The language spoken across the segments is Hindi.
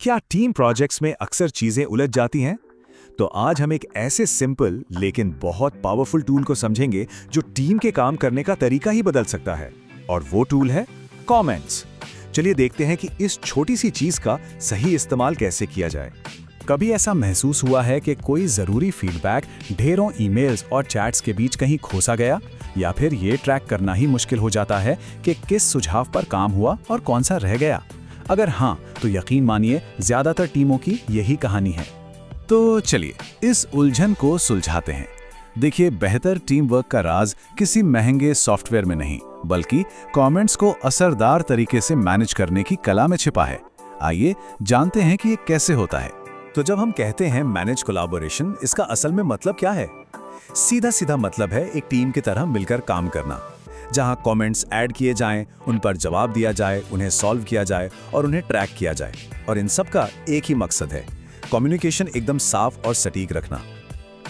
क्या टीम प्रोजेक्ट्स में अक्सर चीजें उलझ जाती हैं? तो आज हम एक ऐसे सिंपल लेकिन बहुत पावरफुल टूल को समझेंगे जो टीम के काम करने का तरीका ही बदल सकता है। और वो टूल है कमेंट्स। चलिए देखते हैं कि इस छोटी सी चीज का सही इस्तेमाल कैसे किया जाए। कभी ऐसा महसूस हुआ है कि कोई जरूरी फीडबैक ढेरों ईमेल्स और चैट्स के बीच कहीं खोसा गया, या फिर ये ट्रैक करना ही मुश्किल हो जाता है कि किस सुझाव पर काम हुआ और कौन सा रह गया? अगर हाँ, तो यकीन मानिए ज्यादातर टीमों की यही कहानी है। तो चलिए इस उलझन को सुलझाते हैं। देखिए, बेहतर टीम वर्क का राज किसी महंगे सॉफ्टवेयर में नहीं, बल्कि कमेंट्स को असरदार तरीके से मैनेज करने की कला में छिपा है। आइए जानते हैं कि ये कैसे होता है। तो जब हम कहते हैं मैनेज कोलैबोरेशन, इसका असल में मतलब क्या है? सीधा सीधा मतलब है एक टीम की तरह मिलकर काम करना, जहां कमेंट्स ऐड किए जाएं, उन पर जवाब दिया जाए, उन्हें सॉल्व किया जाए और उन्हें ट्रैक किया जाए। और इन सब का एक ही मकसद है, कम्युनिकेशन एकदम साफ और सटीक रखना।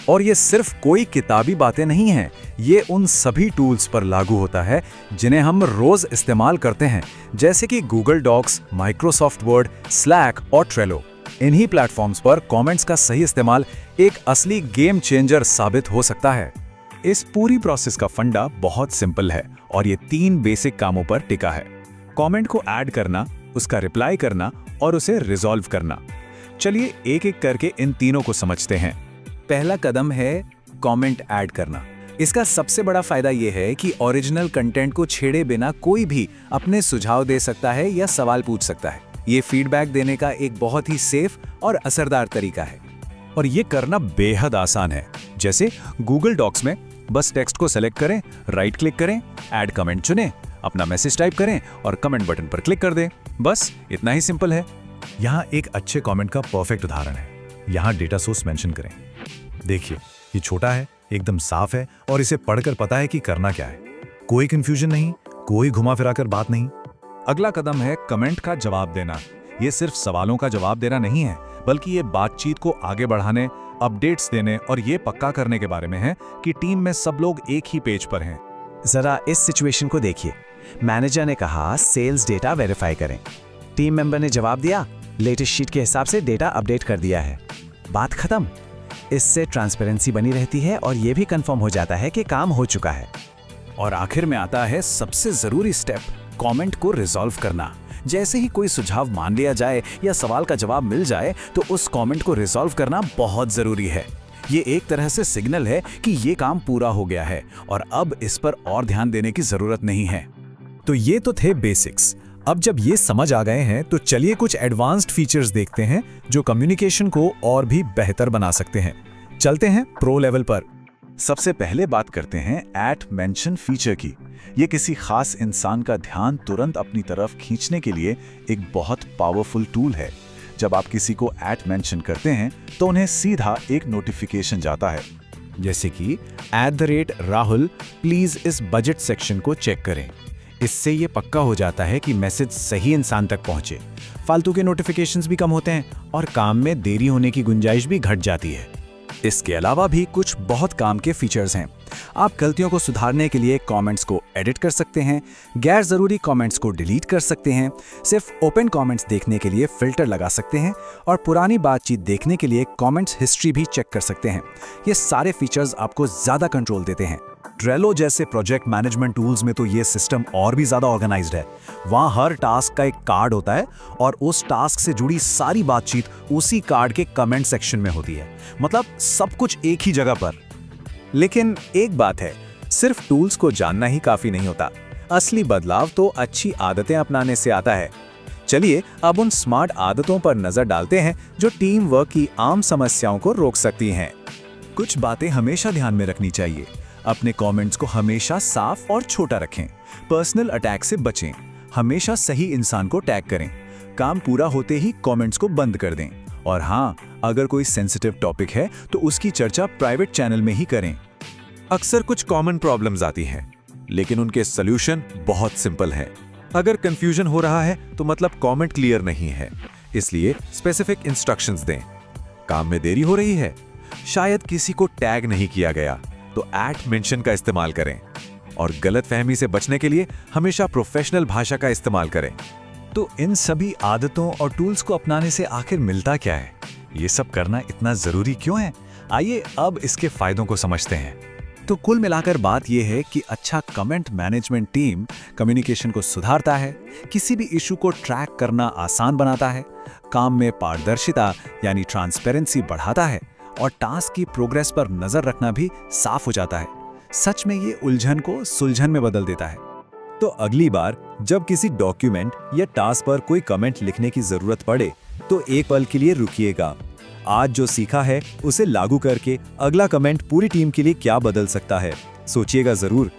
और ये सिर्फ कोई किताबी बातें नहीं हैं, ये उन सभी टूल्स पर लागू होता है जिन्हें हम रोज इस्तेमाल करते हैं, जैसे कि Google Docs, Microsoft Word, Slack और ट्रेलो। इन्हीं प्लेटफॉर्म्स पर कमेंट्स का सही इस्तेमाल एक असली गेम चेंजर साबित हो सकता है। इस पूरी प्रोसेस का फंडा बहुत सिंपल है और ये 3 बेसिक कामों पर टिका है: कमेंट को ऐड करना, उसका रिप्लाई करना और उसे रिजॉल्व करना। चलिए एक एक करके इन तीनों को समझते हैं। पहला कदम है कमेंट ऐड करना। इसका सबसे बड़ा फायदा यह है कि ओरिजिनल कंटेंट को छेड़े बिना कोई भी अपने सुझाव दे सकता है या सवाल पूछ सकता है। ये फीडबैक देने का एक बहुत ही सेफ और असरदार तरीका है। और ये करना बेहद आसान है। जैसे गूगल डॉक्स में बस टेक्स्ट को सेलेक्ट करें, राइट क्लिक करें, ऐड कमेंट चुनें, अपना मैसेज टाइप करें और कमेंट बटन पर क्लिक कर दें। बस इतना ही सिंपल है। यहाँ एक अच्छे कमेंट का परफेक्ट उदाहरण है। यहाँ डेटा सोर्स मेंशन करें। देखिए, ये छोटा है, एकदम साफ है और इसे पढ़कर पता है कि करना क्या है। कोई कंफ्यूजन नहीं, कोई घुमा फिराकर बात नहीं। अगला कदम है कमेंट का जवाब देना। ये सिर्फ सवालों का जवाब देना नहीं है, बल्कि ये बातचीत को आगे बढ़ाने, अपडेट्स देने और ये पक्का करने के बारे में है कि टीम में सब लोग एक ही पेज पर हैं। जरा इस सिचुएशन को देखिए। मैनेजर ने कहा सेल्स डेटा वेरीफाई करें। टीम मेंबर ने जवाब दिया, लेटेस्ट शीट के हिसाब से डेटा अपडेट कर दिया है। बात खत्म। इससे ट्रांसपेरेंसी बनी रहती है और ये भी कंफर्म हो जाता है कि काम हो चुका है। और आखिर में आता है सबसे जरूरी स्टेप, कमेंट को रिजॉल्व करना। जैसे ही कोई सुझाव मान लिया जाए या सवाल का जवाब मिल जाए, तो उस कमेंट को रिजॉल्व करना बहुत जरूरी है। ये एक तरह से सिग्नल है कि ये काम पूरा हो गया है और अब इस पर और ध्यान देने की जरूरत नहीं है। तो ये तो थे बेसिक्स। अब जब ये समझ आ गए हैं, तो चलिए कुछ एडवांस्ड फीचर्स देखते हैं जो कम्युनिकेशन को और भी बेहतर बना सकते हैं। चलते हैं प्रो लेवल पर। सबसे पहले बात करते हैं ऐट मेंशन फीचर की। ये किसी खास इंसान का ध्यान तुरंत अपनी तरफ खींचने के लिए एक बहुत पावरफुल टूल है। जब आप किसी को ऐट मेंशन करते हैं, तो उन्हें सीधा एक नोटिफिकेशन जाता है, जैसे कि @राहुल प्लीज इस बजट सेक्शन को चेक करें। इससे ये पक्का हो जाता है कि मैसेज सही इंसान तक पहुंचे। फालतू के नोटिफिकेशंस भी कम होते हैं और काम में देरी होने की गुंजाइश भी घट जाती है। इसके अलावा भी कुछ बहुत काम के फीचर्स हैं। आप गलतियों को सुधारने के लिए कमेंट्स को एडिट कर सकते हैं, गैर जरूरी कमेंट्स को डिलीट कर सकते हैं, सिर्फ ओपन कमेंट्स देखने के लिए फिल्टर लगा सकते हैं और पुरानी बातचीत देखने के लिए कमेंट्स हिस्ट्री भी चेक कर सकते हैं। ये सारे फीचर्स आपको ज्यादा कंट्रोल देते हैं। ट्रेलो जैसे प्रोजेक्ट मैनेजमेंट टूल्स में तो ये सिस्टम और भी ज्यादा ऑर्गेनाइज्ड है। वहाँ हर टास्क का एक कार्ड होता है और उस टास्क से जुड़ी सारी बातचीत उसी कार्ड के कमेंट सेक्शन में होती है। मतलब सब कुछ एक ही जगह पर। लेकिन एक बात है, सिर्फ टूल्स को जानना ही काफी नहीं होता। असली बदलाव तो अच्छी आदतें अपनाने से आता है। चलिए अब उन स्मार्ट आदतों पर नजर डालते हैं जो टीम वर्क की आम समस्याओं को रोक सकती हैं। कुछ बातें हमेशा ध्यान में रखनी चाहिए। अपने कमेंट्स को हमेशा साफ और छोटा रखें। पर्सनल अटैक से बचें। हमेशा सही इंसान को टैग करें। काम पूरा होते ही कमेंट्स को बंद कर दें। और हाँ, अगर कोई सेंसिटिव टॉपिक है तो उसकी चर्चा प्राइवेट चैनल में ही करें। अक्सर कुछ कॉमन प्रॉब्लम्स आती हैं, लेकिन उनके सॉल्यूशन बहुत सिंपल है। अगर कंफ्यूजन हो रहा है तो मतलब कमेंट क्लियर नहीं है, इसलिए स्पेसिफिक इंस्ट्रक्शंस दें। काम में देरी हो रही है, शायद किसी को टैग नहीं किया गया, तो ऐट मेंशन का इस्तेमाल करें। और गलतफहमी से बचने के लिए हमेशा प्रोफेशनल भाषा का इस्तेमाल करें। तो इन सभी आदतों और टूल्स को अपनाने से आखिर मिलता क्या है? ये सब करना इतना जरूरी क्यों है? आइए अब इसके फायदों को समझते हैं। तो कुल मिलाकर बात यह है कि अच्छा कमेंट मैनेजमेंट टीम कम्युनिकेशन को सुधारता है, किसी भी इशू को ट्रैक करना आसान बनाता है, काम में पारदर्शिता यानी ट्रांसपेरेंसी बढ़ाता है और टास्क की प्रोग्रेस पर नजर रखना भी साफ हो जाता है। सच में ये उलझन को सुलझन में बदल देता है। तो अगली बार जब किसी डॉक्यूमेंट या टास्क पर कोई कमेंट लिखने की जरूरत पड़े तो एक पल के लिए रुकिएगा। आज जो सीखा है उसे लागू करके अगला कमेंट पूरी टीम के लिए क्या बदल सकता है, सोचिएगा जरूर।